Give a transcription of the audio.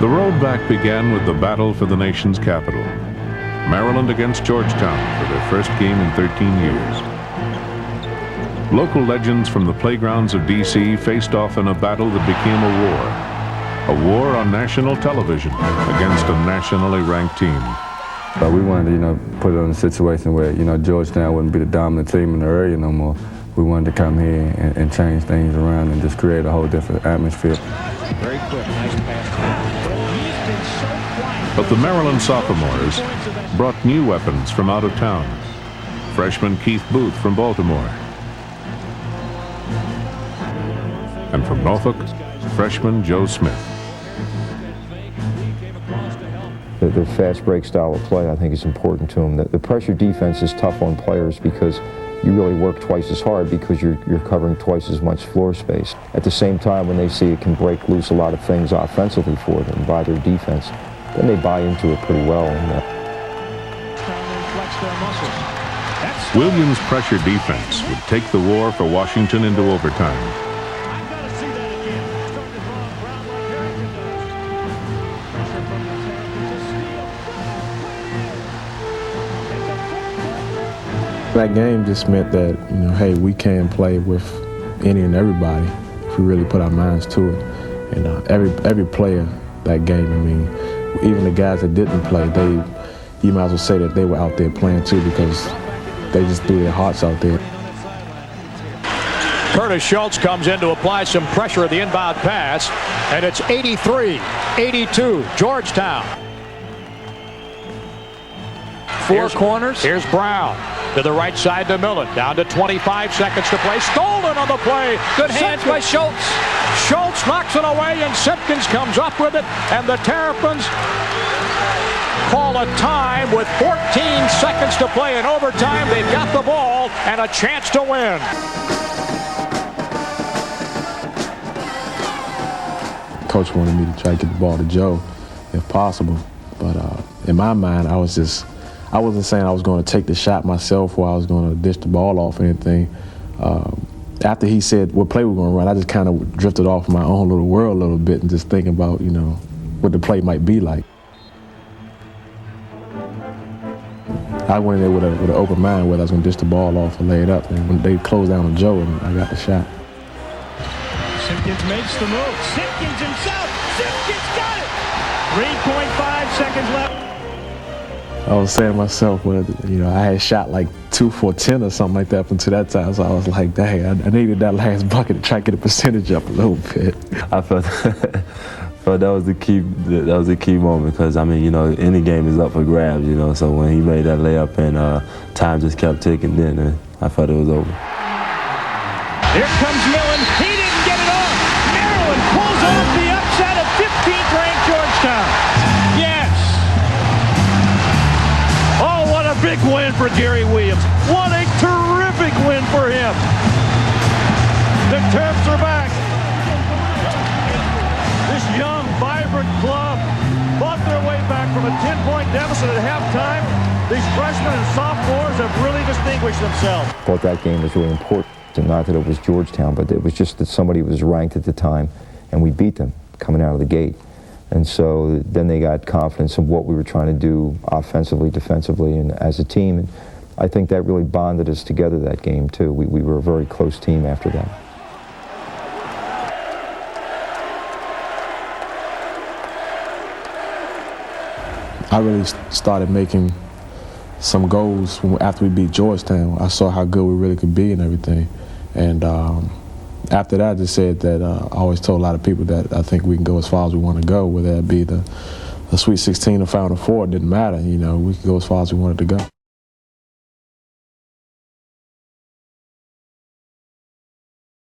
The road back began with the battle for the nation's capital. Maryland against Georgetown for their first game in 13 years. Local legends from the playgrounds of D.C. faced off in a battle that became a war. A war on national television against a nationally ranked team. We wanted to, put it in a situation where, Georgetown wouldn't be the dominant team in the area no more. We wanted to come here and change things around and just create a whole different atmosphere. Very quick, nice pass. But the Maryland sophomores brought new weapons from out of town. Freshman Keith Booth from Baltimore. And from Norfolk, freshman Joe Smith. The fast break style of play, I think, is important to them. The pressure defense is tough on players because you really work twice as hard because you're covering twice as much floor space. At the same time, when they see it can break loose a lot of things offensively for them by their defense, then they buy into it pretty well. Williams' pressure defense would take the war for Washington into overtime. That game just meant that, hey, we can play with any and everybody if we really put our minds to it. And every player that game, even the guys that didn't play, you might as well say that they were out there playing too because they just threw their hearts out there. Curtis Schultz comes in to apply some pressure at the inbound pass, and it's 83-82, Georgetown. Four corners. Here's Brown. To the right side to Millen. Down to 25 seconds to play. Stolen on the play. Good hands by Schultz. Schultz knocks it away, and Simpkins comes up with it. And the Terrapins call a time with 14 seconds to play in overtime. They've got the ball and a chance to win. Coach wanted me to try to get the ball to Joe, if possible. But in my mind, I wasn't saying I was going to take the shot myself or I was going to dish the ball off or anything. After he said what play we were going to run, I just kind of drifted off my own little world a little bit and just thinking about, what the play might be like. I went in there with an open mind whether I was going to dish the ball off or lay it up. And when they closed down on Joe, and I got the shot. Simpkins makes the move. Simpkins himself. Simpkins got it. 3.5 seconds left. I was saying to myself, I had shot like 2 for 10 or something like that up until that time. So I was like, dang, I needed that last bucket to try to get a percentage up a little bit. I felt that was the key. That was the key moment because any game is up for grabs. So when he made that layup and time just kept ticking, then I felt it was over. Here comes Millen. He didn't get it off. Maryland pulls off the upset of 15th ranked Georgetown. Yes. Oh, what a big win for Gary Williams. What a terrific win for him. The Terps are back. This young, vibrant club fought their way back from a 10-point deficit at halftime. These freshmen and sophomores have really distinguished themselves. I thought that game was really important. Not that it was Georgetown, but it was just that somebody was ranked at the time, and we beat them coming out of the gate. And so then they got confidence in what we were trying to do offensively, defensively, and as a team. And I think that really bonded us together that game, too. We were a very close team after that. I really started making some goals after we beat Georgetown. I saw how good we really could be and everything. And after that, I just said that I always told a lot of people that I think we can go as far as we want to go, whether it be the Sweet 16 or Final Four, it didn't matter. We could go as far as we wanted to go.